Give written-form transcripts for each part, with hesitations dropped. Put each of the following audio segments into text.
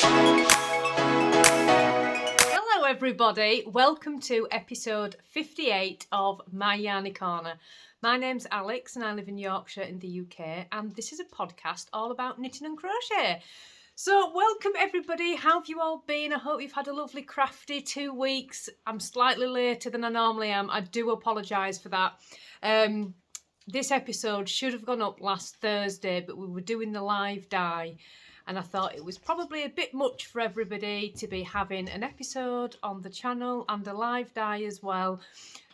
Hello everybody, welcome to episode 58 of My Yarny Corner. My name's Alex and I live in Yorkshire in the UK, and this is a podcast all about knitting and crochet. So welcome everybody, how have you all been? I hope you've had a lovely crafty 2 weeks. I'm slightly later than I normally am, I do apologise for that. This episode should have gone up last Thursday, but we were doing the live dye and I thought it was probably a bit much for everybody to be having an episode on the channel and a live dye as well.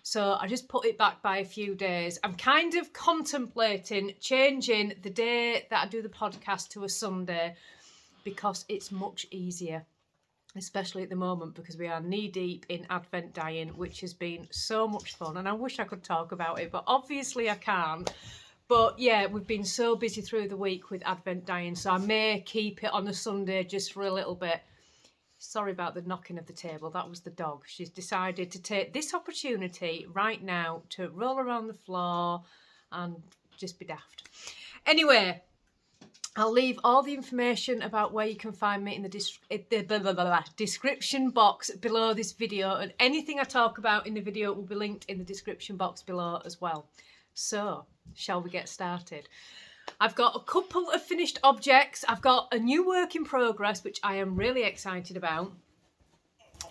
So I just put it back by a few days. I'm kind of contemplating changing the day that I do the podcast to a Sunday because it's much easier, especially at the moment because we are knee deep in Advent dyeing, which has been so much fun and I wish I could talk about it, but obviously I can't. But yeah, we've been so busy through the week with Advent dyeing, so I may keep it on a Sunday just for a little bit. Sorry about the knocking of the table, that was the dog. She's decided to take this opportunity right now to roll around the floor and just be daft. Anyway, I'll leave all the information about where you can find me in the description box below this video, and anything I talk about in the video will be linked in the description box below as well. So, shall we get started? I've got a couple of finished objects. I've got a new work in progress, which I am really excited about.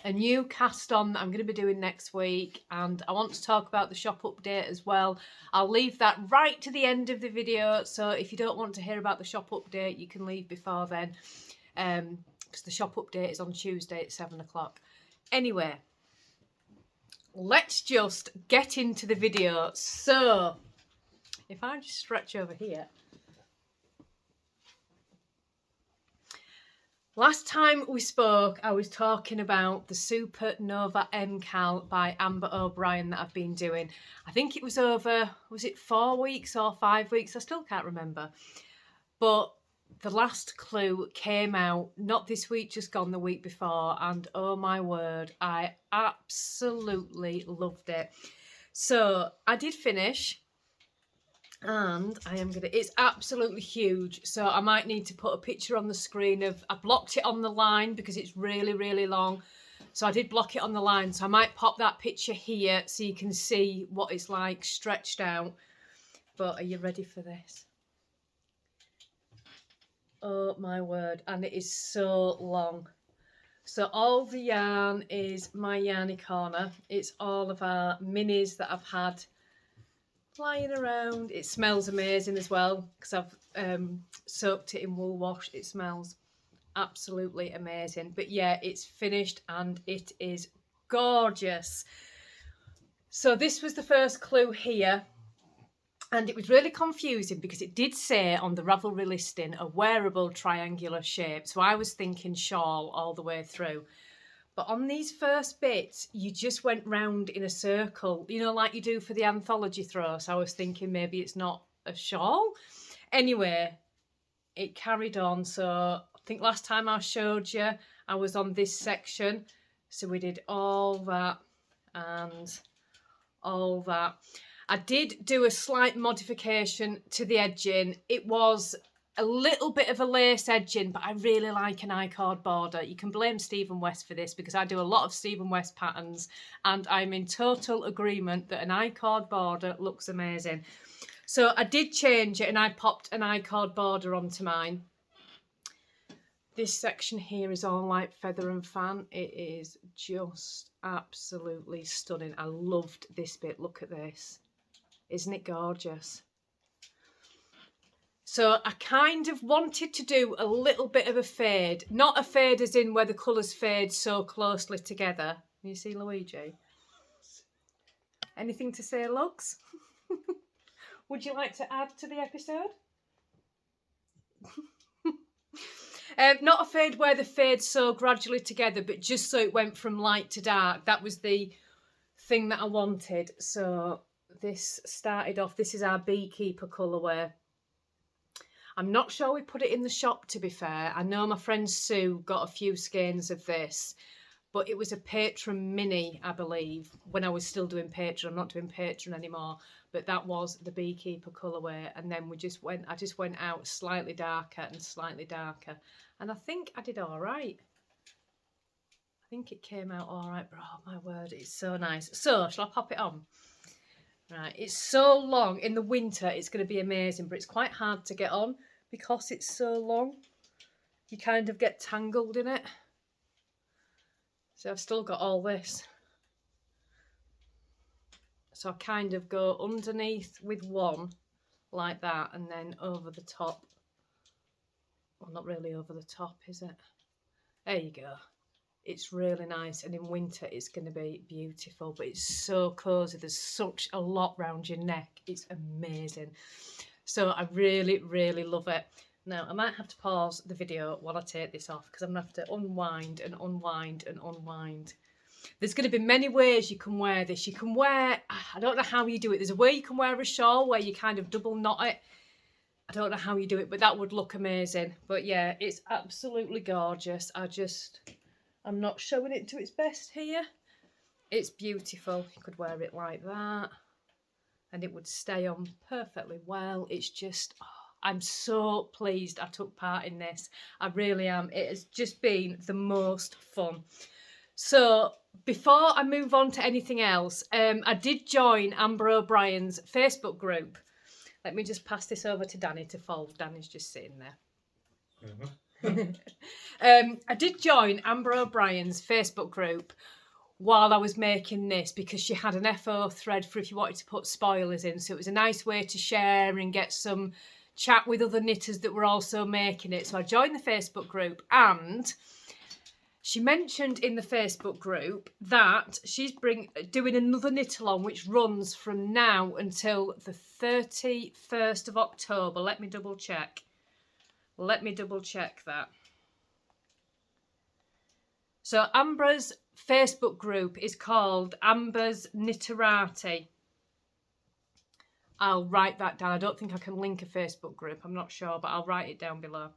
A new cast on that I'm going to be doing next week, and I want to talk about the shop update as well. I'll leave that right to the end of the video, so if you don't want to hear about the shop update, you can leave before then, because the shop update is on Tuesday at 7 o'clock. Anyway, let's just get into the video. So, if I just stretch over here. Last time we spoke, I was talking about the Supernova mkal by Amber O'Brien that I've been doing. I think it was over, was it 4 weeks or 5 weeks? I still can't remember. But the last clue came out, not this week, just gone the week before. And oh my word, I absolutely loved it. So I did finish. And I am gonna, it's absolutely huge, so I might need to put a picture on the screen of, I blocked it on the line because it's really, really long. So I did block it on the line, so I might pop that picture here so you can see what it's like stretched out. But are you ready for this? Oh my word, and it is so long. So all the yarn is my yarny corner. It's all of our minis that I've had flying around. It smells amazing as well because I've soaked it in wool wash. It smells absolutely amazing. But yeah, it's finished and it is gorgeous. So this was the first clue here, and it was really confusing because it did say on the Ravelry listing a wearable triangular shape, so I was thinking shawl all the way through. But on these first bits, you just went round in a circle, you know, like you do for the anthology throw. So I was thinking maybe it's not a shawl. Anyway, it carried on. So I think last time I showed you, I was on this section. So we did all that and all that. I did do a slight modification to the edging. It was a little bit of a lace edging, but I really like an I-cord border. You can blame Stephen West for this because I do a lot of Stephen West patterns and I'm in total agreement that an I-cord border looks amazing. So I did change it and I popped an I-cord border onto mine. This section here is all like feather and fan. It is just absolutely stunning. I loved this bit. Look at this. Isn't it gorgeous? So I kind of wanted to do a little bit of a fade. Not a fade as in where the colours fade so closely together. Can you see Luigi? Anything to say, Lux? Would you like to add to the episode? Not a fade where the fade's so gradually together, but just so it went from light to dark. That was the thing that I wanted. So this started off, this is our beekeeper colourway. I'm not sure we put it in the shop, to be fair. I know my friend Sue got a few skeins of this, but it was a Patron mini, I believe, when I was still doing Patron. I'm not doing Patron anymore, but that was the beekeeper colourway. And then I just went out slightly darker and slightly darker, and I think I did all right. I think it came out all right, but oh my word, it's so nice. So shall I pop it on? Right, it's so long. In the winter it's going to be amazing, but it's quite hard to get on because it's so long. You kind of get tangled in it. So I've still got all this. So I kind of go underneath with one like that, and then over the top. Well, not really over the top, is it? There you go. It's really nice, and in winter it's going to be beautiful, but it's so cosy. There's such a lot round your neck. It's amazing. So I really, really love it. Now, I might have to pause the video while I take this off because I'm going to have to unwind and unwind and unwind. There's going to be many ways you can wear this. You can wear, I don't know how you do it. There's a way you can wear a shawl where you kind of double knot it. I don't know how you do it, but that would look amazing. But yeah, it's absolutely gorgeous. I'm not showing it to its best here. It's beautiful. You could wear it like that and it would stay on perfectly well. It's just, I'm so pleased I took part in this. I really am. It has just been the most fun. So before I move on to anything else, I did join Amber O'Brien's Facebook group. Let me just pass this over to Danny to fold. Danny's just sitting there. Mm-hmm. I did join Amber O'Brien's Facebook group while I was making this because she had an FO thread for if you wanted to put spoilers in. So it was a nice way to share and get some chat with other knitters that were also making it. So I joined the Facebook group, and she mentioned in the Facebook group that she's doing another knit along which runs from now until the 31st of October. Let me double check. That. So Ambahs' Facebook group is called Ambahs Knitterati. I'll write that down. I don't think I can link a Facebook group. I'm not sure, but I'll write it down below.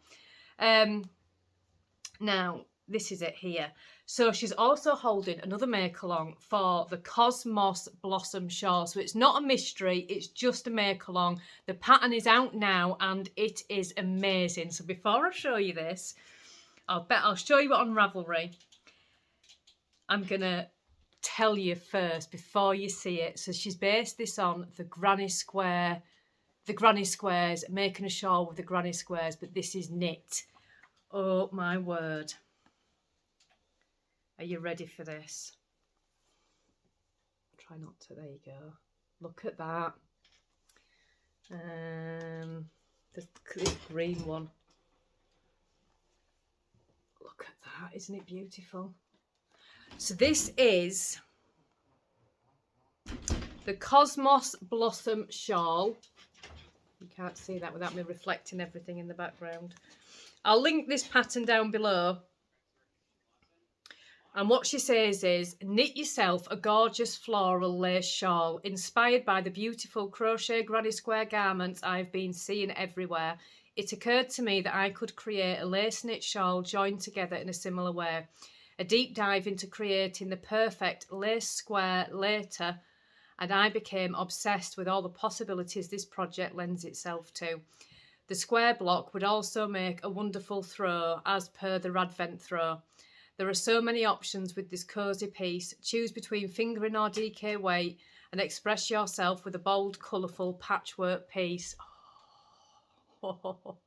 Now, this is it here. So she's also holding another make-along for the Cosmos Blossom Shawl. So it's not a mystery, it's just a make-along. The pattern is out now and it is amazing. So before I show you this, I'll show you it on Ravelry. I'm going to tell you first before you see it. So she's based this on the granny squares, making a shawl with the granny squares, but this is knit. Oh my word. Are you ready for this? Try not to, there you go. Look at that. This green one. Look at that, isn't it beautiful? So this is the Cosmos Blossom Shawl. You can't see that without me reflecting everything in the background. I'll link this pattern down below. And what she says is, knit yourself a gorgeous floral lace shawl inspired by the beautiful crochet granny square garments I've been seeing everywhere. It occurred to me that I could create a lace knit shawl joined together in a similar way. A deep dive into creating the perfect lace square later, and I became obsessed with all the possibilities this project lends itself to. The square block would also make a wonderful throw as per the Advent throw. There are so many options with this cosy piece. Choose between fingering or DK weight and express yourself with a bold, colourful patchwork piece. Oh.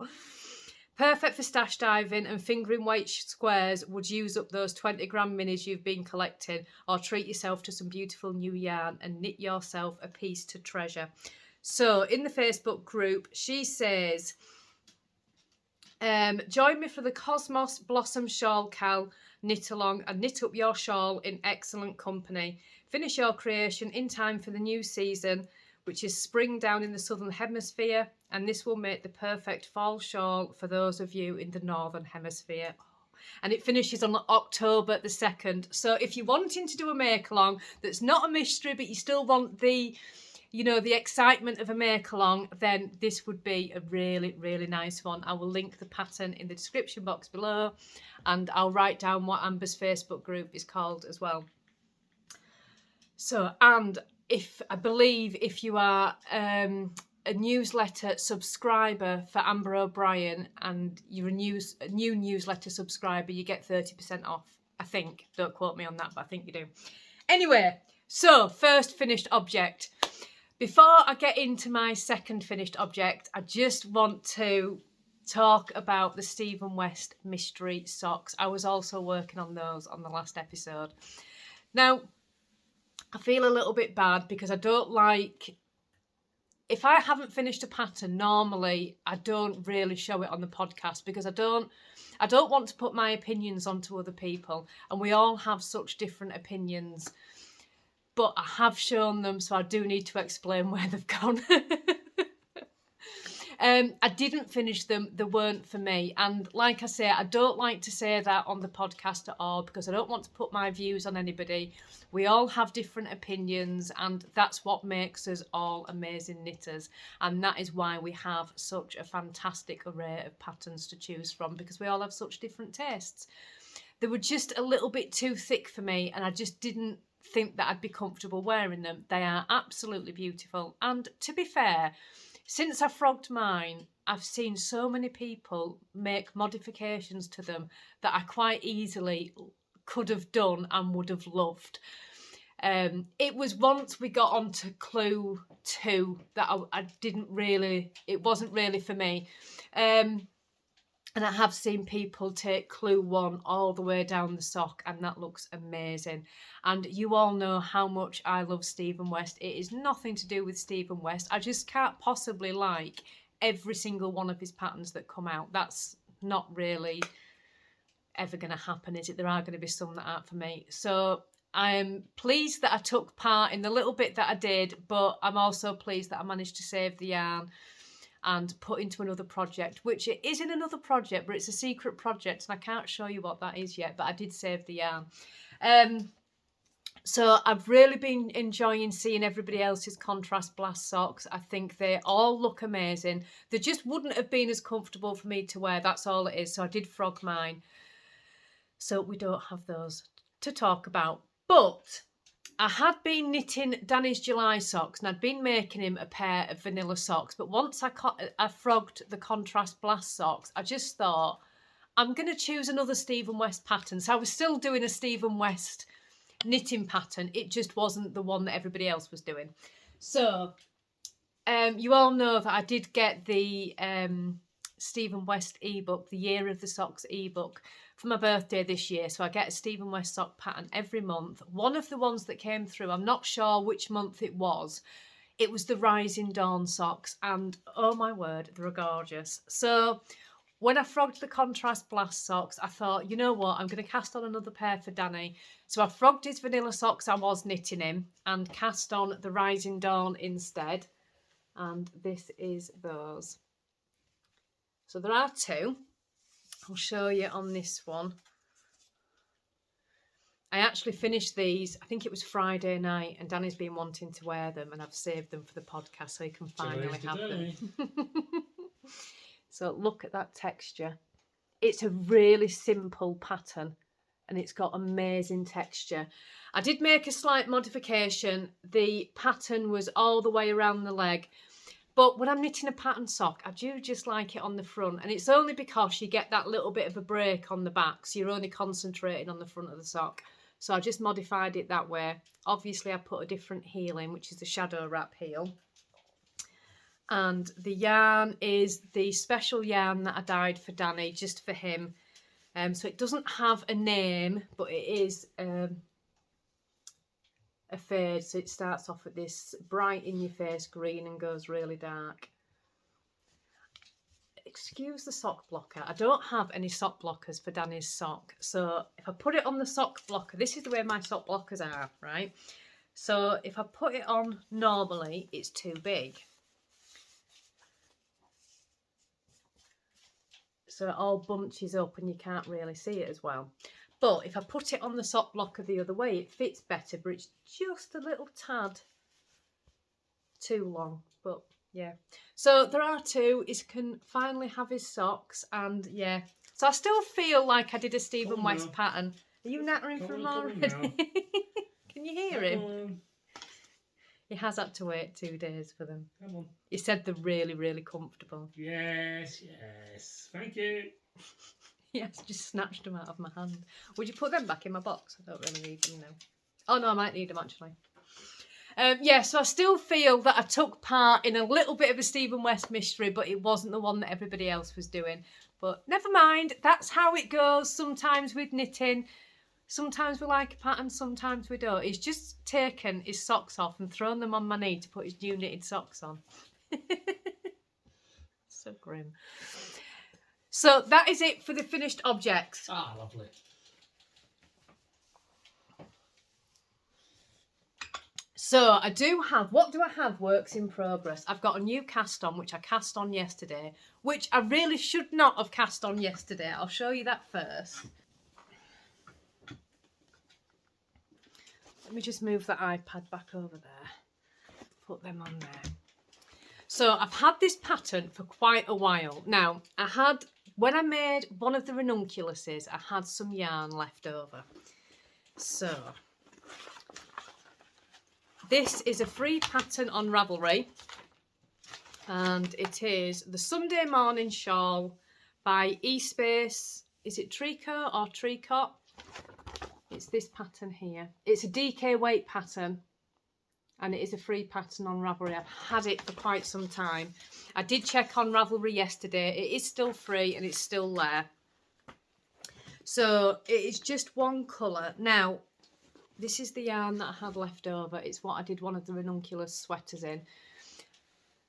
Perfect for stash diving, and fingering weight squares would use up those 20-gram minis you've been collecting, or treat yourself to some beautiful new yarn and knit yourself a piece to treasure. So in the Facebook group, she says, join me for the Cosmos Blossom Shawl Cal knit along and knit up your shawl in excellent company. Finish your creation in time for the new season, which is spring down in the southern hemisphere, and this will make the perfect fall shawl for those of you in the northern hemisphere. And it finishes on October the 2nd. So if you're wanting to do a make along that's not a mystery, but you still want the, you know, the excitement of a make along, then this would be a really, really nice one. I will link the pattern in the description box below, and I'll write down what Ambah's Facebook group is called as well. So, and if you are a newsletter subscriber for Amber O'Brien and you're a new newsletter subscriber, you get 30% off. I think. Don't quote me on that, but I think you do. Anyway, so first finished object. Before I get into my second finished object, I just want to talk about the Stephen West mystery socks. I was also working on those on the last episode. Now, I feel a little bit bad because I don't like... If I haven't finished a pattern, normally I don't really show it on the podcast because I don't want to put my opinions onto other people, and we all have such different opinions. But I have shown them, so I do need to explain where they've gone. I didn't finish them. They weren't for me. And like I say, I don't like to say that on the podcast at all because I don't want to put my views on anybody. We all have different opinions, and that's what makes us all amazing knitters. And that is why we have such a fantastic array of patterns to choose from, because we all have such different tastes. They were just a little bit too thick for me, and I just didn't think that I'd be comfortable wearing them. They are absolutely beautiful. And to be fair, since I frogged mine, I've seen so many people make modifications to them that I quite easily could have done and would have loved. It was once we got on to clue 2 that I didn't really, it wasn't really for me. And I have seen people take clue 1 all the way down the sock, and that looks amazing. And you all know how much I love Stephen West. It is nothing to do with Stephen West. I just can't possibly like every single one of his patterns that come out. That's not really ever going to happen, is it? There are going to be some that aren't for me. So I'm pleased that I took part in the little bit that I did, but I'm also pleased that I managed to save the yarn and put into another project, which it isn't another project, but it's a secret project, and I can't show you what that is yet, but I did save the yarn. So I've really been enjoying seeing everybody else's contrast blast socks. I think they all look amazing. They just wouldn't have been as comfortable for me to wear, that's all it is. So I did frog mine. So we don't have those to talk about. But I had been knitting Danny's July socks, and I'd been making him a pair of vanilla socks. But once I frogged the contrast blast socks, I just thought, I'm going to choose another Stephen West pattern. So I was still doing a Stephen West knitting pattern. It just wasn't the one that everybody else was doing. So you all know that I did get the Stephen West ebook, the Year of the Socks ebook, for my birthday this year. So I get a Stephen West sock pattern every month. One of the ones that came through, I'm not sure which month it was the Rising Dawn socks, and oh my word, they're gorgeous. So when I frogged the contrast blast socks, I thought, you know what, I'm going to cast on another pair for Danny. So I frogged his vanilla socks I was knitting him and cast on the Rising Dawn instead. And this is those. So there are 2. I'll show you on this one. I actually finished these, I think it was Friday night, and Danny's been wanting to wear them, and I've saved them for the podcast so he can finally have them. So look at that texture. It's a really simple pattern, and it's got amazing texture. I did make a slight modification. The pattern was all the way around the leg. But when I'm knitting a pattern sock, I do just like it on the front. And it's only because you get that little bit of a break on the back. So you're only concentrating on the front of the sock. So I just modified it that way. Obviously, I put a different heel in, which is the shadow wrap heel. And the yarn is the special yarn that I dyed for Danny, just for him. So it doesn't have a name, but it is... a fade, so it starts off with this bright in your face green and goes really dark. Excuse the sock blocker. I don't have any sock blockers for Danny's sock, so if I put it on the sock blocker, this is the way my sock blockers are, right? So if I put it on normally, it's too big, so it all bunches up and you can't really see it as well. But if I put it on the sock blocker the other way, it fits better, but it's just a little tad too long. But yeah, so there are 2. He can finally have his socks, and yeah. So I still feel like I did a Stephen West pattern. Are you nattering for him already? Can you hear him? He has had to wait 2 days for them. Come on. He said they're really, really comfortable. Yes, yes. Thank you. Yes, just snatched them out of my hand. Would you put them back in my box? I don't really need them now. Oh no, I might need them actually. Yeah, so I still feel that I took part in a little bit of a Stephen West mystery, but it wasn't the one that everybody else was doing. But never mind, that's how it goes sometimes with knitting. Sometimes we like a pattern, sometimes we don't. He's just taken his socks off and thrown them on my knee to put his new knitted socks on. So grim. So that is it for the finished objects. Ah, lovely. So I do have, what do I have works in progress? I've got a new cast on, which I cast on yesterday, which I really should not have cast on yesterday. I'll show you that first. Let me just move the iPad back over there. Put them on there. So I've had this pattern for quite a while. Now, when I made one of the ranunculuses, I had some yarn left over. So this is a free pattern on Ravelry, and it is the Sunday Morning Shawl by eSpace. Is it Tricot or Tricot? It's this pattern here. It's a DK weight pattern, and it is a free pattern on Ravelry. I've had it for quite some time. I did check on Ravelry yesterday. It is still free and it's still there. So it is just one colour. Now, this is the yarn that I had left over. It's what I did one of the ranunculus sweaters in.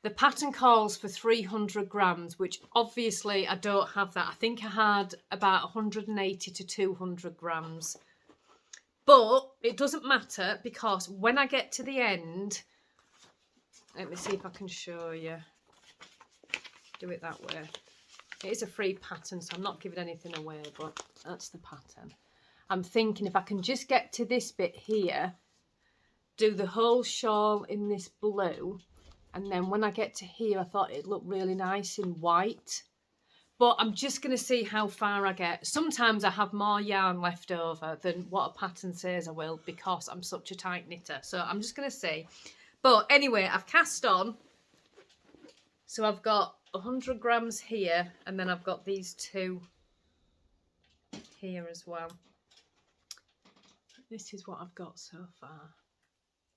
The pattern calls for 300 grams, which obviously I don't have that. I think I had about 180 to 200 grams. But it doesn't matter, because when I get to the end, let me see if I can show you. Do it that way. It is a free pattern, so I'm not giving anything away, but that's the pattern. I'm thinking if I can just get to this bit here, do the whole shawl in this blue, and then when I get to here, I thought it'd look really nice in white. But I'm just going to see how far I get. Sometimes I have more yarn left over than what a pattern says I will, because I'm such a tight knitter. So I'm just going to see. But anyway, I've cast on. So I've got 100 grams here, and then I've got these two here as well. This is what I've got so far.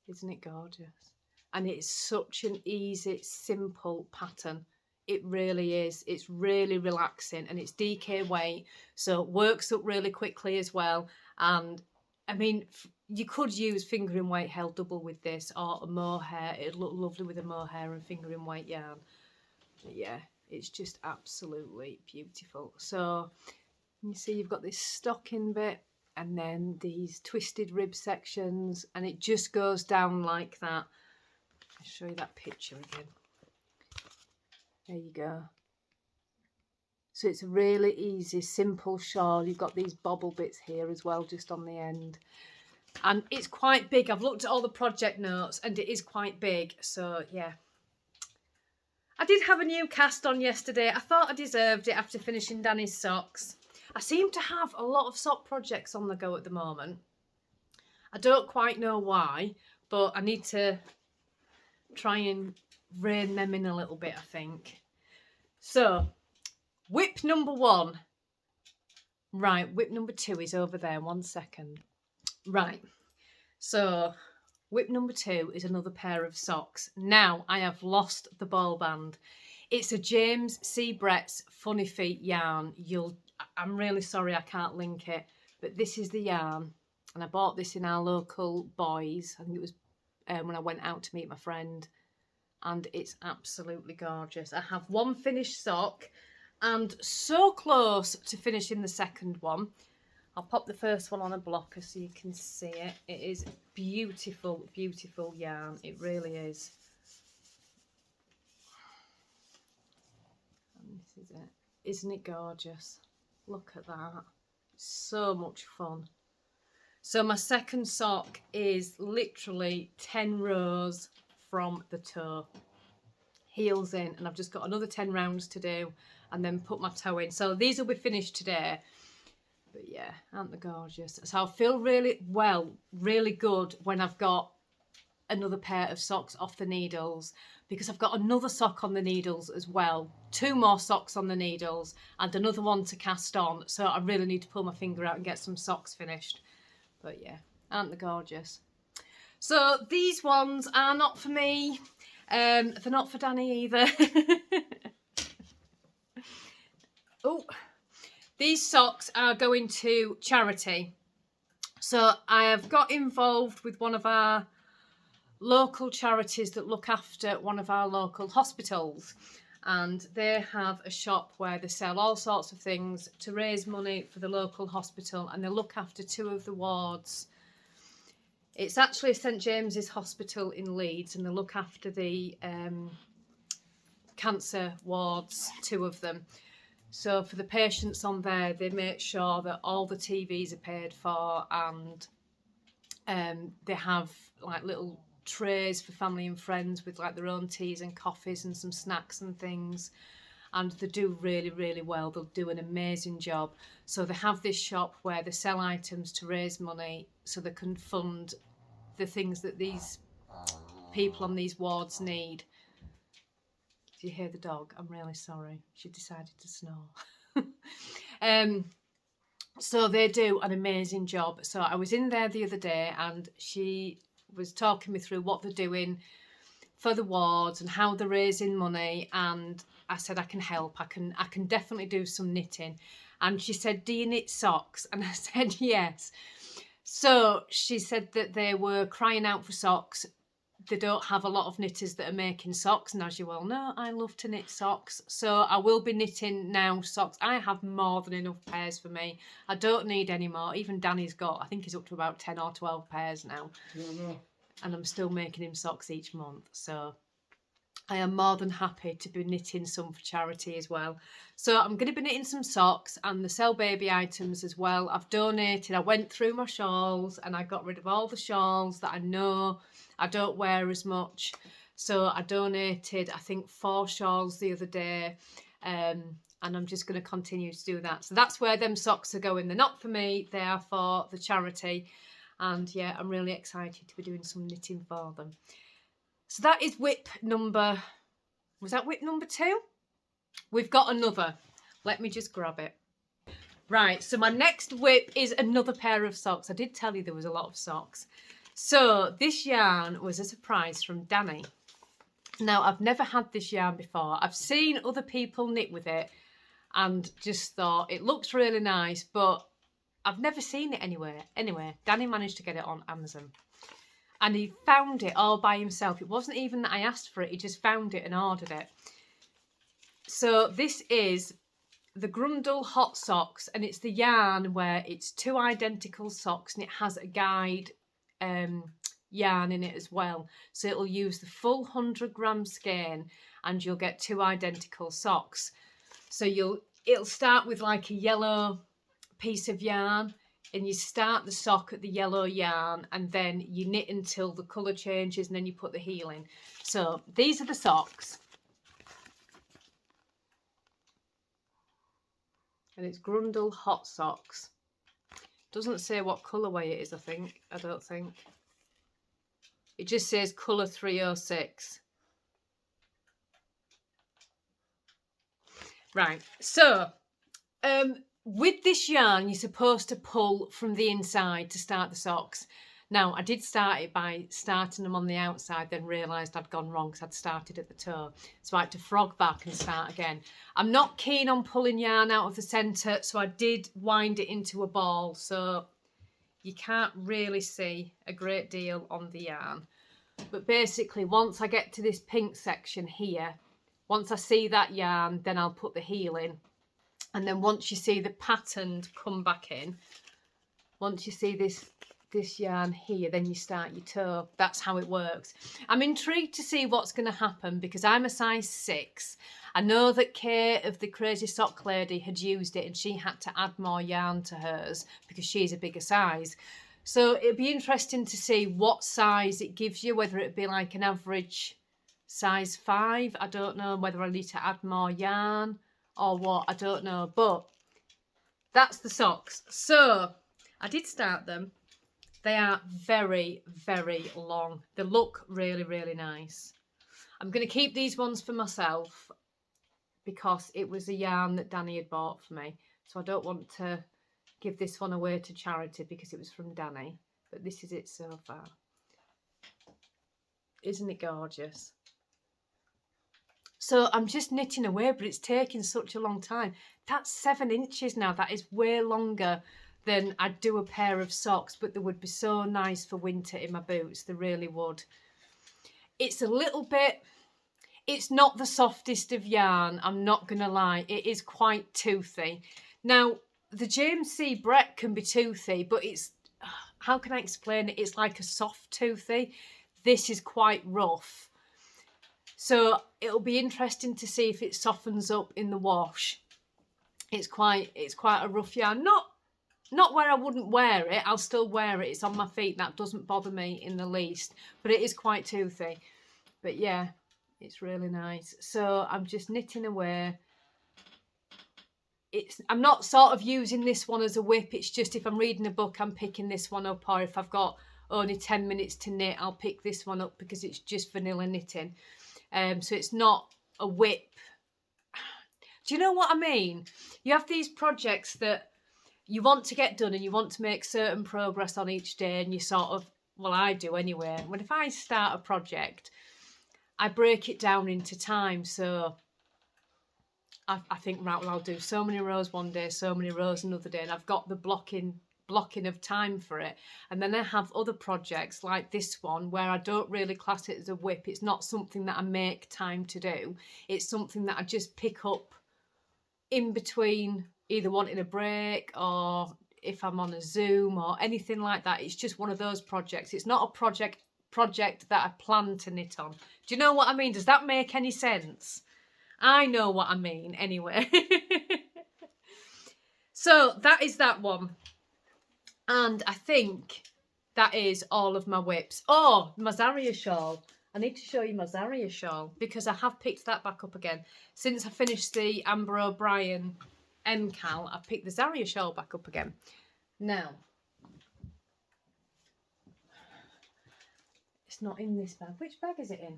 Isn't it gorgeous? And it's such an easy, simple pattern. It really is. It's really relaxing, and it's DK weight, so it works up really quickly as well. And I mean, you could use fingering weight held double with this, or a mohair. It'd look lovely with a mohair and fingering weight yarn. But yeah, it's just absolutely beautiful. So you see you've got this stocking bit, and then these twisted rib sections, and it just goes down like that. I'll show you that picture again. There you go. So it's a really easy, simple shawl. You've got these bobble bits here as well, just on the end. And it's quite big. I've looked at all the project notes, and it is quite big. So, yeah. I did have a new cast on yesterday. I thought I deserved it after finishing Danny's socks. I seem to have a lot of sock projects on the go at the moment. I don't quite know why, but I need to try and rein them in a little bit, I think. So, whip number 1. Right, whip number 2 is over there. 1 second. Right, so whip number 2 is another pair of socks. Now, I have lost the ball band. It's a James C. Brett's Funny Feet yarn. I'm really sorry I can't link it, but this is the yarn. And I bought this in our local Boys. I think it was when I went out to meet my friend. And it's absolutely gorgeous. I have one finished sock and so close to finishing the second one. I'll pop the first one on a blocker so you can see it. It is beautiful, beautiful yarn. It really is. And this is it. Isn't it gorgeous? Look at that. So much fun. So my second sock is literally 10 rows from the toe, heels in, and I've just got another 10 rounds to do and then put my toe in. So these will be finished today. But yeah, aren't they gorgeous? So I'll feel really good when I've got another pair of socks off the needles, because I've got another sock on the needles as well, 2 more socks on the needles and another one to cast on. So I really need to pull my finger out and get some socks finished. But yeah, aren't they gorgeous? So these ones are not for me. They're not for Danny either. Oh, these socks are going to charity. So I have got involved with one of our local charities that look after one of our local hospitals, and they have a shop where they sell all sorts of things to raise money for the local hospital, and they look after 2 of the wards. It's actually St James's Hospital in Leeds, and they look after the cancer wards, 2 of them. So for the patients on there, they make sure that all the TVs are paid for, and they have like little trays for family and friends with like their own teas and coffees and some snacks and things. And they do really, really well. They'll do an amazing job. So they have this shop where they sell items to raise money so they can fund the things that these people on these wards need. Do you hear the dog? I'm really sorry. She decided to snore. So they do an amazing job. So I was in there the other day and she was talking me through what they're doing for the wards and how they're raising money. And I said, I can help. I can definitely do some knitting. And she said, do you knit socks? And I said, yes. So she said that they were crying out for socks. They don't have a lot of knitters that are making socks, and as you well know, I love to knit socks. So I will be knitting now socks. I have more than enough pairs for me. I don't need any more. Even Danny's got, I think he's up to about 10 or 12 pairs now. And I'm still making him socks each month. So I am more than happy to be knitting some for charity as well. So I'm going to be knitting some socks, and the sell baby items as well. I've donated. I went through my shawls and I got rid of all the shawls that I know I don't wear as much. So I donated, I think, 4 shawls the other day. And I'm just going to continue to do that. So that's where them socks are going. They're not for me. They are for the charity. And yeah, I'm really excited to be doing some knitting for them. So that is whip number... Was that whip number 2? We've got another. Let me just grab it. Right, so my next whip is another pair of socks. I did tell you there was a lot of socks. So this yarn was a surprise from Danny. Now, I've never had this yarn before. I've seen other people knit with it and just thought it looks really nice, but I've never seen it anywhere. Anyway, Danny managed to get it on Amazon. And he found it all by himself. It wasn't even that I asked for it. He just found it and ordered it. So this is the Grundle Hot Socks, and it's the yarn where it's 2 identical socks, and it has a guide yarn in it as well. So it'll use the full 100 gram skein, and you'll get 2 identical socks. So it'll start with like a yellow piece of yarn, and you start the sock at the yellow yarn, and then you knit until the colour changes, and then you put the heel in. So these are the socks. And it's Grundle Hot Socks. Doesn't say what colourway it is, I don't think. It just says colour 306. Right, so with this yarn, you're supposed to pull from the inside to start the socks. Now, I did start it by starting them on the outside, then realised I'd gone wrong because I'd started at the toe. So I had to frog back and start again. I'm not keen on pulling yarn out of the centre, so I did wind it into a ball. So you can't really see a great deal on the yarn. But basically, once I get to this pink section here, once I see that yarn, then I'll put the heel in. And then once you see the patterned come back in, once you see this yarn here, then you start your toe. That's how it works. I'm intrigued to see what's going to happen because I'm a size 6. I know that Kate of the Crazy Sock Lady had used it and she had to add more yarn to hers because she's a bigger size. So it'd be interesting to see what size it gives you, whether it'd be like an average size 5. I don't know whether I need to add more yarn or what, I don't know. But that's the socks. So I did start them. They are very, very long. They look really, really nice. I'm going to keep these ones for myself because it was a yarn that Danny had bought for me. So I don't want to give this one away to charity because it was from Danny. But this is it so far. Isn't it gorgeous? So I'm just knitting away, but it's taking such a long time. That's 7 inches now. That is way longer than I'd do a pair of socks, but they would be so nice for winter in my boots. They really would. It's a little bit, it's not the softest of yarn, I'm not going to lie. It is quite toothy. Now, the James C. Brett can be toothy, but it's, how can I explain it? It's like a soft toothy. This is quite rough. So it'll be interesting to see if it softens up in the wash. It's quite a rough yarn. Not where I wouldn't wear it. I'll still wear it. It's on my feet. That doesn't bother me in the least. But it is quite toothy. But yeah, it's really nice. So I'm just knitting away. I'm not sort of using this one as a whip. It's just if I'm reading a book, I'm picking this one up. Or if I've got only 10 minutes to knit, I'll pick this one up because it's just vanilla knitting. So it's not a whip. Do you know what I mean? You have these projects that you want to get done and you want to make certain progress on each day, and you sort of, well, I do anyway. When if I start a project, I break it down into time. So I think, right, well, I'll do so many rows one day, so many rows another day, and I've got the blocking of time for it. And then I have other projects like this one where I don't really class it as a whip. It's not something that I make time to do. It's something that I just pick up in between, either wanting a break or if I'm on a Zoom or anything like that. It's just one of those projects. It's not a project that I plan to knit on. Do you know what I mean? Does that make any sense? I know what I mean anyway. So that is that one. And I think that is all of my whips. Oh, my Zaria shawl. I need to show you my Zaria shawl because I have picked that back up again. Since I finished the Amber O'Brien mkal, I've picked the Zaria shawl back up again. Now, it's not in this bag. Which bag is it in?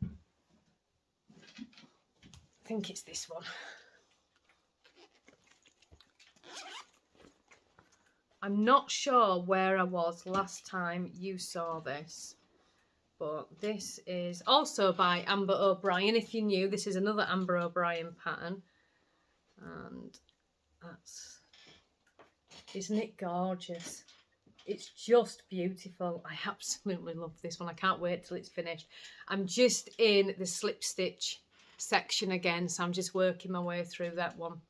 I think it's this one. I'm not sure where I was last time you saw this, but this is also by Amber O'Brien. If you're new, this is another Amber O'Brien pattern, and that's, isn't it gorgeous? It's just beautiful. I absolutely love this one. I can't wait till it's finished. I'm just in the slip stitch section again, so I'm just working my way through that one.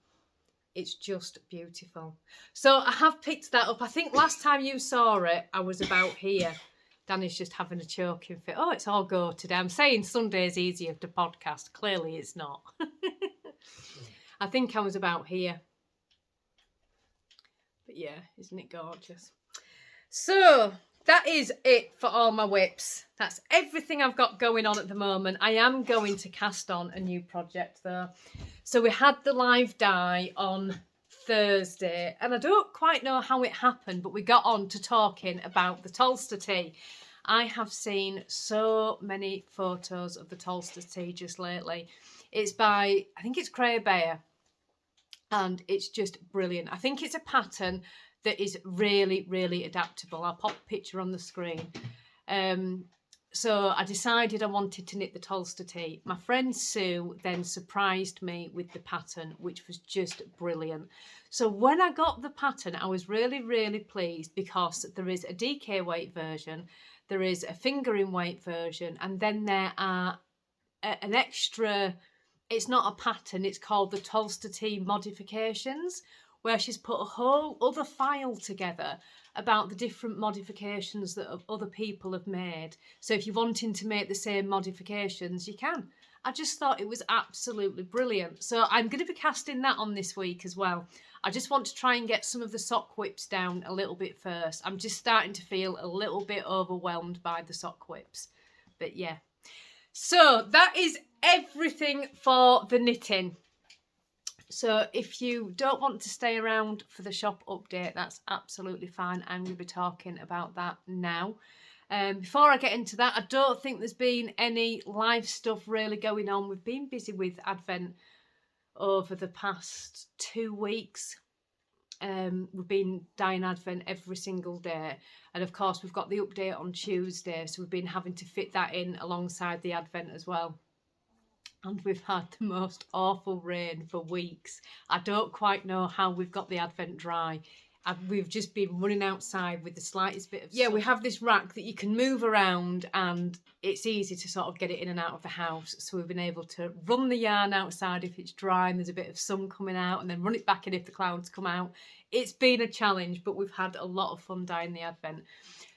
It's just beautiful. So I have picked that up. I think last time you saw it, I was about here. Danny's just having a choking fit. Oh, it's all go today. I'm saying Sunday's easier to podcast. Clearly it's not. I think I was about here. But yeah, isn't it gorgeous? So that is it for all my whips. That's everything I've got going on at the moment. I am going to cast on a new project though. So we had the live dye on Thursday, and I don't quite know how it happened, but we got on to talking about the Tolster tea. I have seen so many photos of the Tolster tea just lately. It's by, I think it's Cray Bear, and it's just brilliant. I think it's a pattern that is really, really adaptable. I'll pop a picture on the screen. So I decided I wanted to knit the Tolster tea. My friend Sue then surprised me with the pattern, which was just brilliant. So when I got the pattern, I was really, really pleased because there is a DK weight version, there is a fingering weight version, and then there are an extra, it's not a pattern, it's called the Tolster tea modifications, where she's put a whole other file together about the different modifications that other people have made. So if you're wanting to make the same modifications, you can. I just thought it was absolutely brilliant. So I'm going to be casting that on this week as well. I just want to try and get some of the sock whips down a little bit first. I'm just starting to feel a little bit overwhelmed by the sock whips. But yeah. So that is everything for the knitting. So if you don't want to stay around for the shop update, that's absolutely fine. I'm going to be talking about that now. Before I get into that, I don't think there's been any live stuff really going on. We've been busy with Advent over the past 2 weeks. We've been dyeing Advent every single day, and of course we've got the update on Tuesday, so we've been having to fit that in alongside the Advent as well. And we've had the most awful rain for weeks. I don't quite know how we've got the Advent dry. We've just been running outside with the slightest bit of sun. Yeah, we have this rack that you can move around and it's easy to sort of get it in and out of the house. So we've been able to run the yarn outside if it's dry and there's a bit of sun coming out, and then run it back in if the clouds come out. It's been a challenge, but we've had a lot of fun dyeing the Advent.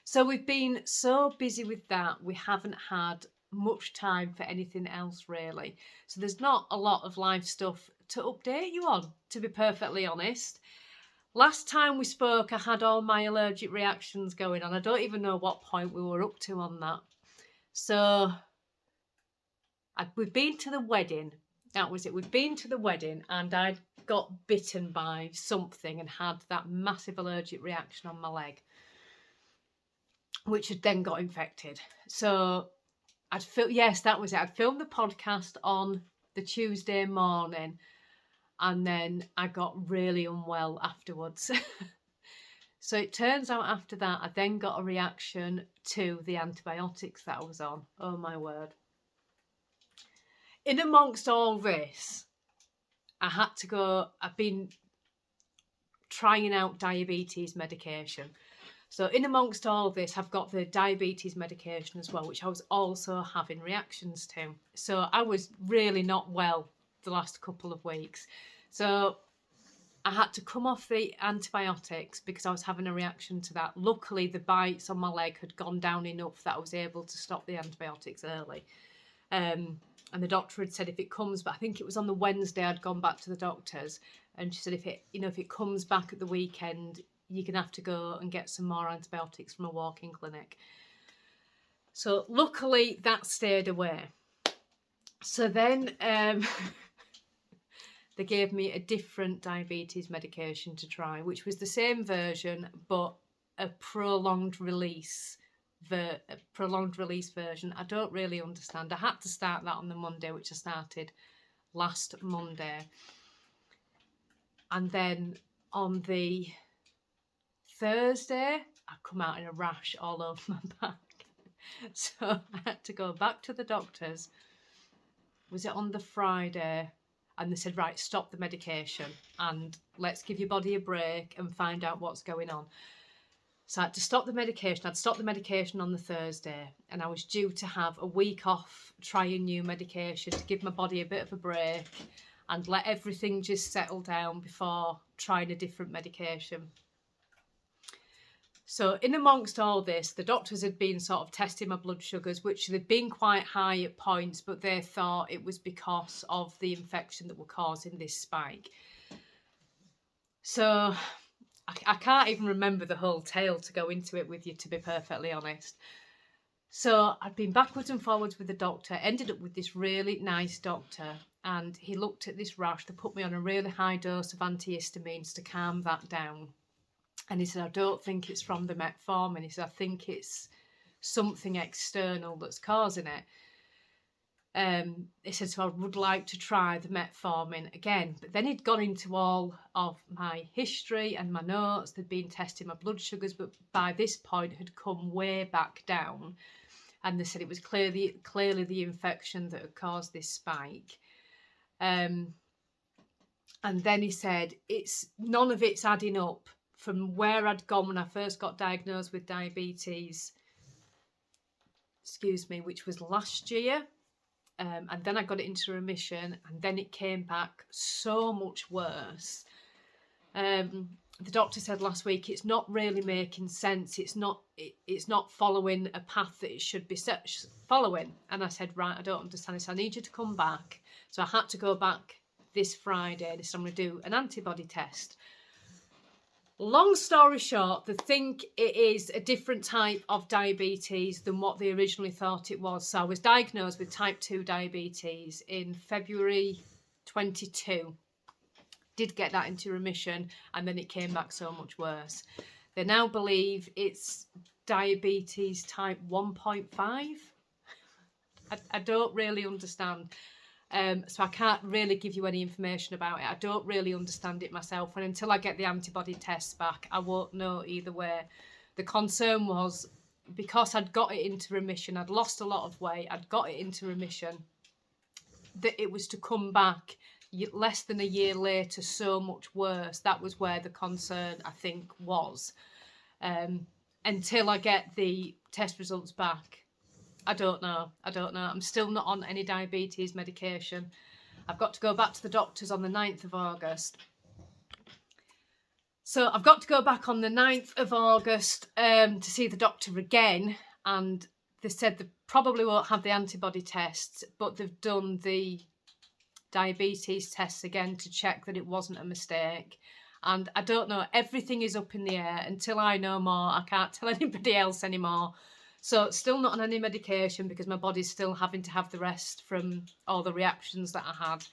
So we've been so busy with that, we haven't had much time for anything else really. So there's not a lot of live stuff to update you on, to be perfectly honest. Last time we spoke, I had all my allergic reactions going on. I don't even know what point we were up to on that. So we've been to the wedding. That was it. We'd been to the wedding and I got bitten by something and had that massive allergic reaction on my leg, which had then got infected. So yes, that was it. I'd filmed the podcast on the Tuesday morning, and then I got really unwell afterwards. So it turns out after that, I then got a reaction to the antibiotics that I was on. Oh my word. In amongst all this, I had to go, I've been trying out diabetes medication. So in amongst all this, I've got the diabetes medication as well, which I was also having reactions to. So I was really not well the last couple of weeks. So I had to come off the antibiotics because I was having a reaction to that. Luckily, the bites on my leg had gone down enough that I was able to stop the antibiotics early. And the doctor had said if it comes back, I think it was on the Wednesday I'd gone back to the doctor's, and she said if it comes back at the weekend, you're going to have to go and get some more antibiotics from a walk-in clinic. So luckily that stayed away. So then they gave me a different diabetes medication to try, which was the same version, but a prolonged release version. I don't really understand. I had to start that on the Monday, which I started last Monday. And then on the Thursday, I come out in a rash all over my back. So I had to go back to the doctor's. Was it on the Friday? And they said, right, stop the medication and let's give your body a break and find out what's going on. So I had to stop the medication. I'd stopped the medication on the Thursday and I was due to have a week off trying new medication to give my body a bit of a break and let everything just settle down before trying a different medication. So in amongst all this, the doctors had been sort of testing my blood sugars, which they'd been quite high at points, but they thought it was because of the infection that were causing this spike. So I can't even remember the whole tale to go into it with you, to be perfectly honest. So I'd been backwards and forwards with the doctor, ended up with this really nice doctor, and he looked at this rash. They put me on a really high dose of antihistamines to calm that down. And he said, I don't think it's from the metformin. He said, I think it's something external that's causing it. He said, so I would like to try the metformin again. But then he'd gone into all of my history and my notes. They'd been testing my blood sugars, but by this point had come way back down. And they said it was clearly the infection that had caused this spike. And then he said, none of it's adding up. From where I'd gone when I first got diagnosed with diabetes, which was last year, and then I got it into remission, and then it came back so much worse. The doctor said last week it's not really making sense. It's not following a path that it should be following. And I said, right, I don't understand this. I need you to come back. So I had to go back this Friday. This I'm going to do an antibody test. Long story short, they think it is a different type of diabetes than what they originally thought it was. So I was diagnosed with type 2 diabetes in February 22. did get that into remission, and then it came back so much worse. They now believe it's diabetes type 1.5. I don't really understand. So I can't really give you any information about it. I don't really understand it myself. And until I get the antibody tests back, I won't know either way. The concern was because I'd got it into remission, I'd lost a lot of weight, I'd got it into remission, that it was to come back less than a year later so much worse. That was where the concern, I think, was. Until I get the test results back, I don't know. I'm still not on any diabetes medication. I've got to go back to the doctors on the 9th of August. So I've got to go back on the 9th of August to see the doctor again. And they said they probably won't have the antibody tests, but they've done the diabetes tests again to check that it wasn't a mistake. And I don't know. Everything is up in the air. Until I know more, I can't tell anybody else anymore. So still not on any medication because my body's still having to have the rest from all the reactions that I had.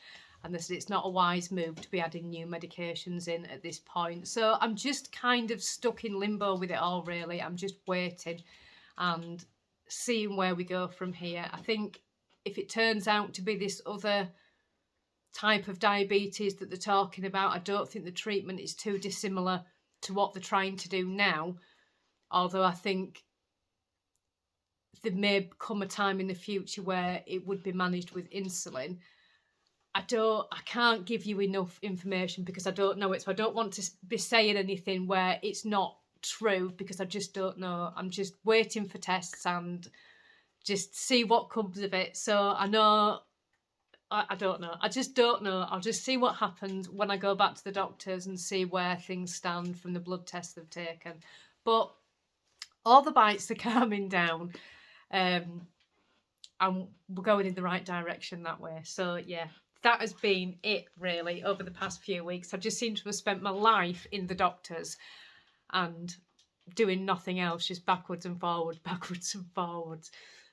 And they said it's not a wise move to be adding new medications in at this point. So I'm just kind of stuck in limbo with it all, really. I'm just waiting and seeing where we go from here. I think if it turns out to be this other type of diabetes that they're talking about, I don't think the treatment is too dissimilar to what they're trying to do now. Although I think there may come a time in the future where it would be managed with insulin. I can't give you enough information because I don't know it. So I don't want to be saying anything where it's not true because I just don't know. I'm just waiting for tests and just see what comes of it. So I know, I don't know. I just don't know. I'll just see what happens when I go back to the doctors and see where things stand from the blood tests they've taken. But all the bites are calming down. And we're going in the right direction that way. So yeah, that has been it really over the past few weeks. I just seem to have spent my life in the doctors and doing nothing else, just backwards and forwards.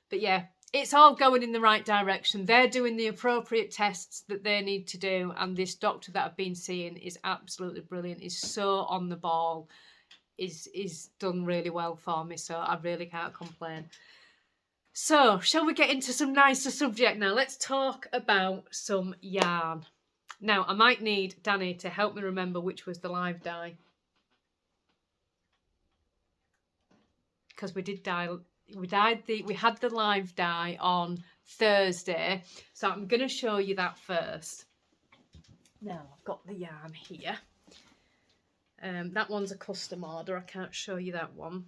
But yeah, it's all going in the right direction. They're doing the appropriate tests that they need to do, and this doctor that I've been seeing is absolutely brilliant. Is so on the ball. Is done really well for me, so I really can't complain. So, shall we get into some nicer subject now? Let's talk about some yarn. Now, I might need Danny to help me remember which was the live dye. Because we had the live dye on Thursday. So I'm going to show you that first. Now, I've got the yarn here. That one's a custom order. I can't show you that one.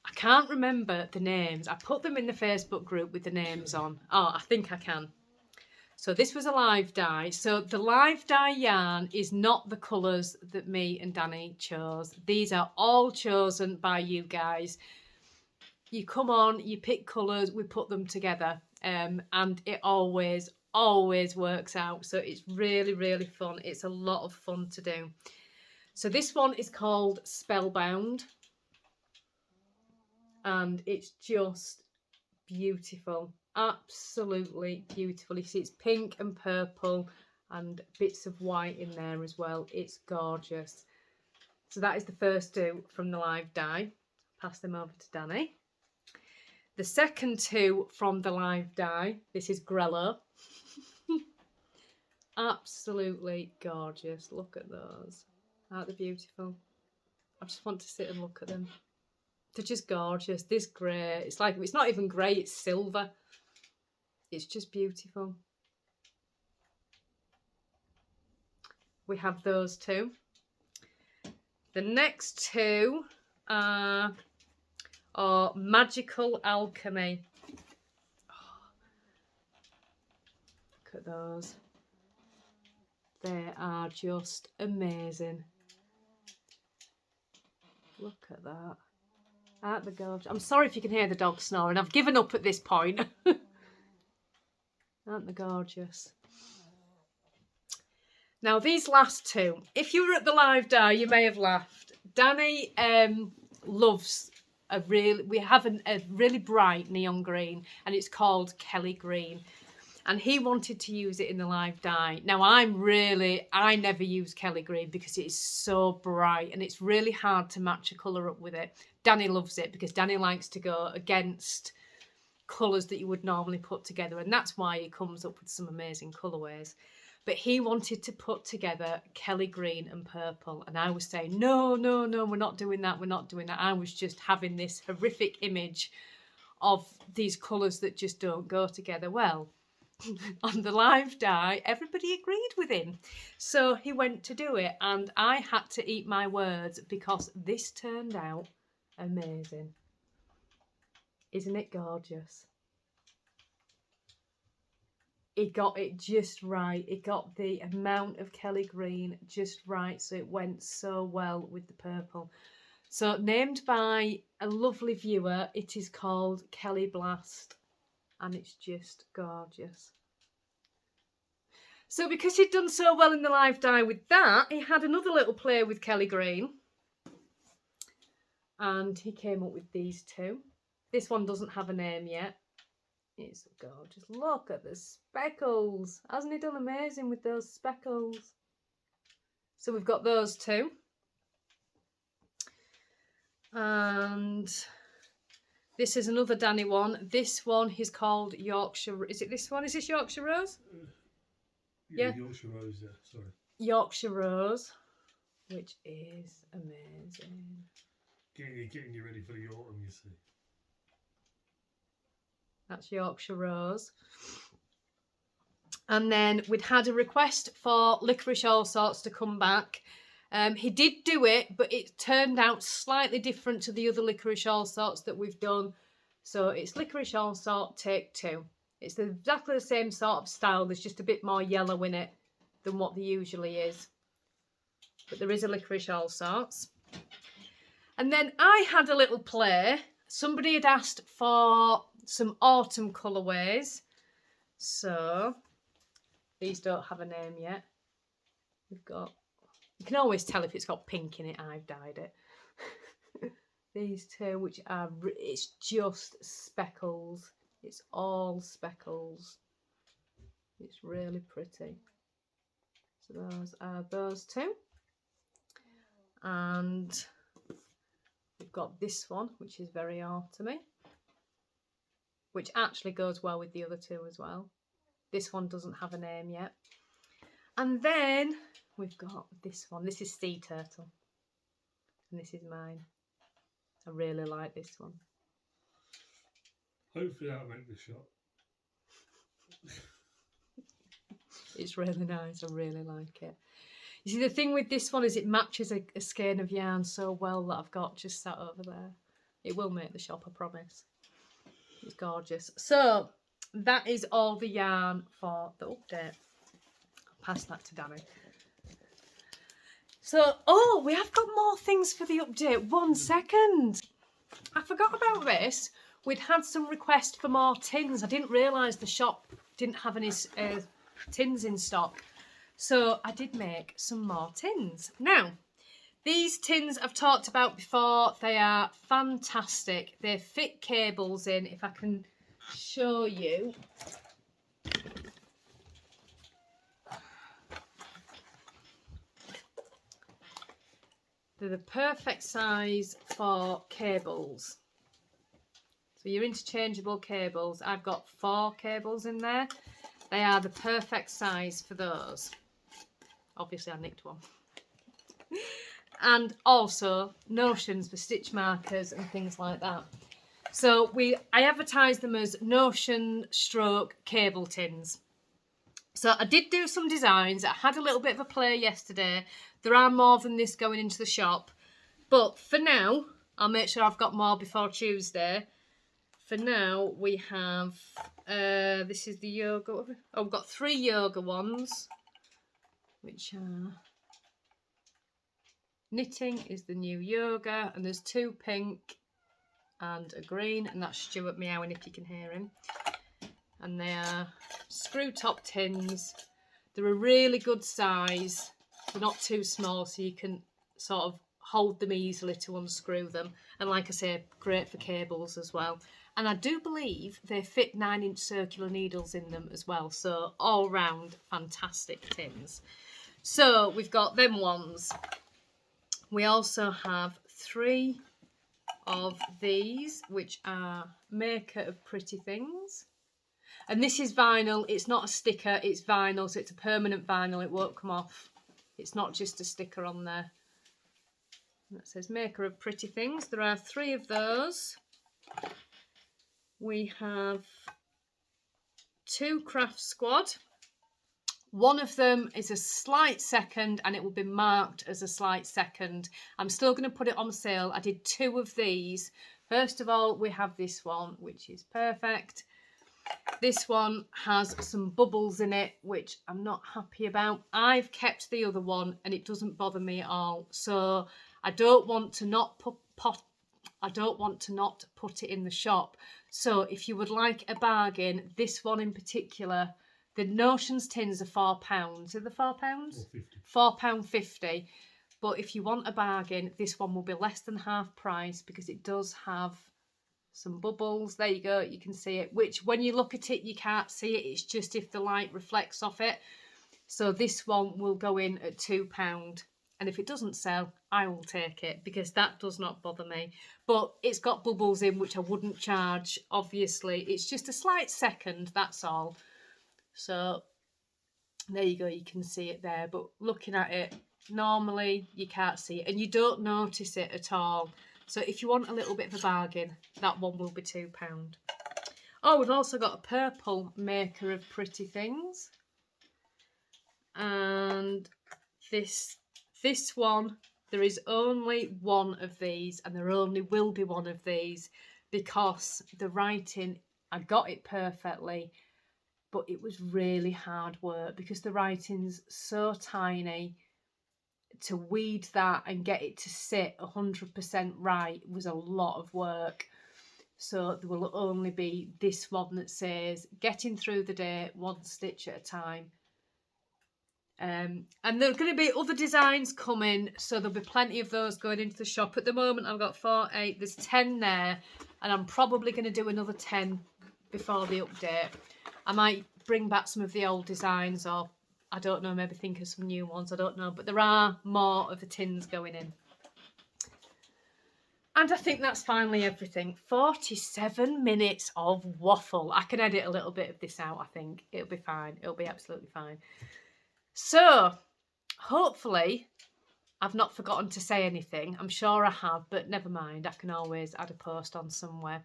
I can't remember the names. I put them in the Facebook group with the names on. Oh, I think I can. So this was a live dye. So the live dye yarn is not the colours that me and Danny chose. These are all chosen by you guys. You come on, you pick colours, we put them together. And it always works out. So it's really, really fun. It's a lot of fun to do. So this one is called Spellbound. And it's just beautiful. Absolutely beautiful. You see it's pink and purple and bits of white in there as well. It's gorgeous. So that is the first two from the live dye. Pass them over to Danny. The second two from the live dye. This is Grello. Absolutely gorgeous. Look at those. Aren't they beautiful? I just want to sit and look at them. They're just gorgeous. This grey, it's not even grey, it's silver. It's just beautiful. We have those two. The next two are Magical Alchemy. Oh, look at those. They are just amazing. Look at that. Aren't they gorgeous? I'm sorry if you can hear the dog snoring. I've given up at this point. Aren't they gorgeous? Now, these last two, if you were at the live dye, you may have laughed. Danny loves we have a really bright neon green, and it's called Kelly Green. and he wanted to use it in the live dye. Now I never use Kelly green because it is so bright and it's really hard to match a colour up with it. Danny loves it because Danny likes to go against colours that you would normally put together, and that's why he comes up with some amazing colourways. But he wanted to put together Kelly green and purple, and I was saying, no, we're not doing that, we're not doing that. I was just having this horrific image of these colours that just don't go together well. On the live dye, everybody agreed with him. So he went to do it, and I had to eat my words because this turned out amazing. Isn't it gorgeous? It got it just right. It got the amount of Kelly green just right, so it went so well with the purple. So named by a lovely viewer, it is called Kelly Blast, and it's just gorgeous. So because he'd done so well in the live dye with that, he had another little play with Kelly green, and he came up with these two. This one doesn't have a name yet. It's gorgeous. Look at the speckles. Hasn't he done amazing with those speckles? So we've got those two. And this is another Danny one. This one is called Yorkshire. Is it this one? Is this Yorkshire Rose? Yeah, Yorkshire Rose, yeah, sorry. Yorkshire Rose, which is amazing. Getting you ready for the autumn, you see. That's Yorkshire Rose. And then we'd had a request for Licorice All Sorts to come back. He did do it, but it turned out slightly different to the other Licorice All Sorts that we've done. So it's Licorice All Sort Take 2. It's exactly the same sort of style. There's just a bit more yellow in it than what there usually is. But there is a Licorice All Sorts. And then I had a little play. Somebody had asked for some autumn colourways. So these don't have a name yet. We've got, you can always tell if it's got pink in it, I've dyed it. These two, which are, it's just speckles. It's all speckles. It's really pretty. So those are those two. And we've got this one, which is very autumny, which actually goes well with the other two as well. This one doesn't have a name yet. And then we've got this one. This is Sea Turtle. And this is mine. I really like this one. Hopefully that'll make the shot. It's really nice. I really like it. You see, the thing with this one is it matches a skein of yarn so well that I've got just sat over there. It will make the shop, I promise. It's gorgeous. So that is all the yarn for the update. I'll pass that to Danny. So, oh, we have got more things for the update. 1 second. I forgot about this. We'd had some requests for more tins. I didn't realise the shop didn't have any tins in stock. So I did make some more tins. Now, these tins I've talked about before. They are fantastic. They fit cables in. If I can show you. They're the perfect size for cables. So your interchangeable cables. I've got 4 cables in there. They are the perfect size for those. Obviously I nicked one. And also notions for stitch markers and things like that. So I advertise them as notion stroke cable tins. So I did do some designs. I had a little bit of a play yesterday. There are more than this going into the shop. But for now, I'll make sure I've got more before Tuesday. For now, we have, this is the yoga. Oh, we've got 3 yoga ones, which are, knitting is the new yoga, and there's 2 pink and a green, and that's Stuart meowing if you can hear him. And they are screw top tins. They're a really good size. They're not too small, so you can sort of hold them easily to unscrew them. And like I say, great for cables as well. And I do believe they fit 9-inch circular needles in them as well. So all round fantastic tins. So we've got them ones. We also have 3 of these, which are Maker of Pretty Things. And this is vinyl. It's not a sticker, it's vinyl. So it's a permanent vinyl. It won't come off. It's not just a sticker on there. That says Maker of Pretty Things. There are 3 of those. We have 2 Craft Squad. One of them is a slight second and it will be marked as a slight second. I'm still going to put it on sale. I did 2 of these. First of all, we have this one, which is perfect. This one has some bubbles in it, which I'm not happy about. I've kept the other one and it doesn't bother me at all. So I don't want to not put it in the shop. So if you would like a bargain, this one in particular, the Notions tins are £4. Are they £4? £4.50. But if you want a bargain, this one will be less than half price because it does have some bubbles. There you go, you can see it, which when you look at it, you can't see it. It's just if the light reflects off it. So this one will go in at £2. And if it doesn't sell, I will take it because that does not bother me. But it's got bubbles in, which I wouldn't charge, obviously. It's just a slight second, that's all. So there you go, you can see it there. But looking at it, normally you can't see it and you don't notice it at all. So if you want a little bit of a bargain, that one will be £2. Oh, we've also got a purple Maker of Pretty Things. And this one, there is only one of these and there only will be one of these because the writing, I got it perfectly, but it was really hard work because the writing's so tiny. To weed that and get it to sit 100% right was a lot of work. So there will only be this one that says getting through the day 1 stitch at a time. And there are going to be other designs coming, so there'll be plenty of those going into the shop. At the moment I've got 4, 8, there's 10 there, and I'm probably going to do another 10 before the update. I might bring back some of the old designs, or I don't know, maybe think of some new ones, I don't know. But there are more of the tins going in. And I think that's finally everything. 47 minutes of waffle. I can edit a little bit of this out, I think. It'll be fine. It'll be absolutely fine. So, hopefully, I've not forgotten to say anything. I'm sure I have, but never mind. I can always add a post on somewhere.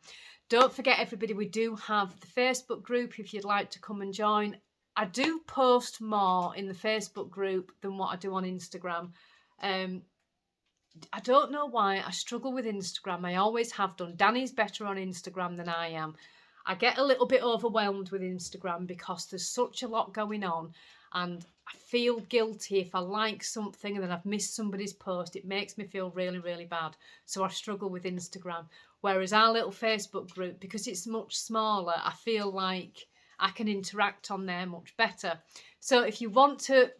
Don't forget, everybody, we do have the Facebook group if you'd like to come and join. I do post more in the Facebook group than what I do on Instagram. I don't know why. I struggle with Instagram. I always have done. Danny's better on Instagram than I am. I get a little bit overwhelmed with Instagram because there's such a lot going on. And I feel guilty if I like something and then I've missed somebody's post. It makes me feel really, really bad. So I struggle with Instagram. Whereas our little Facebook group, because it's much smaller, I feel like I can interact on there much better. So if you want to,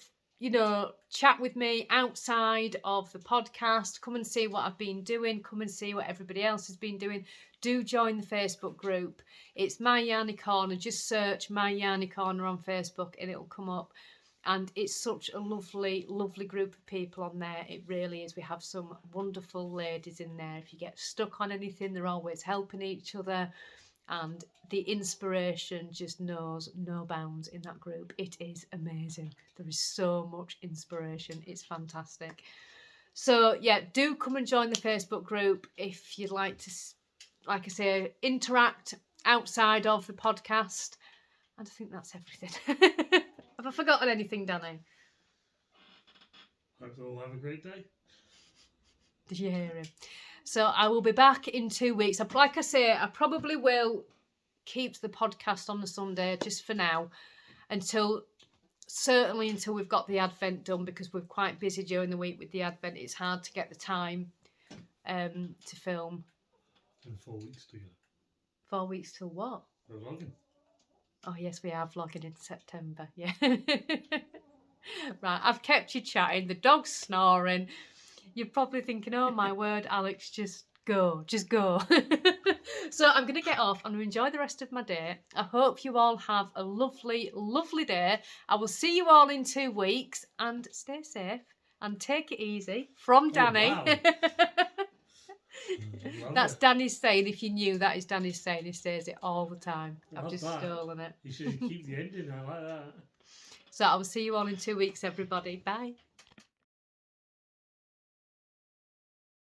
chat with me outside of the podcast, come and see what I've been doing, come and see what everybody else has been doing, do join the Facebook group. It's My Yarny Corner. Just search My Yarny Corner on Facebook and it'll come up. And it's such a lovely, lovely group of people on there. It really is. We have some wonderful ladies in there. If you get stuck on anything, they're always helping each other. And the inspiration just knows no bounds in that group. It is amazing. There is so much inspiration. It's fantastic. So, yeah, do come and join the Facebook group if you'd like to, like I say, interact outside of the podcast. And I think that's everything. Have I forgotten anything, Danny? Hope you all have a great day. Did you hear him? So I will be back in 2 weeks. Like I say, I probably will keep the podcast on the Sunday just for now, certainly until we've got the Advent done, because we're quite busy during the week with the Advent. It's hard to get the time to film. And 4 weeks to go. 4 weeks till what? We're vlogging. Oh yes, we are vlogging in September. Yeah. Right, I've kept you chatting. The dog's snoring. You're probably thinking, oh my word, Alex, just go. So I'm going to get off and enjoy the rest of my day. I hope you all have a lovely, lovely day. I will see you all in 2 weeks and stay safe and take it easy. From Danny. wow. That's Danny's saying. If you knew, that is Danny's saying. He says it all the time. I've Love just that. stolen it. You should keep the ending. I like that. So I will see you all in 2 weeks, everybody. Bye.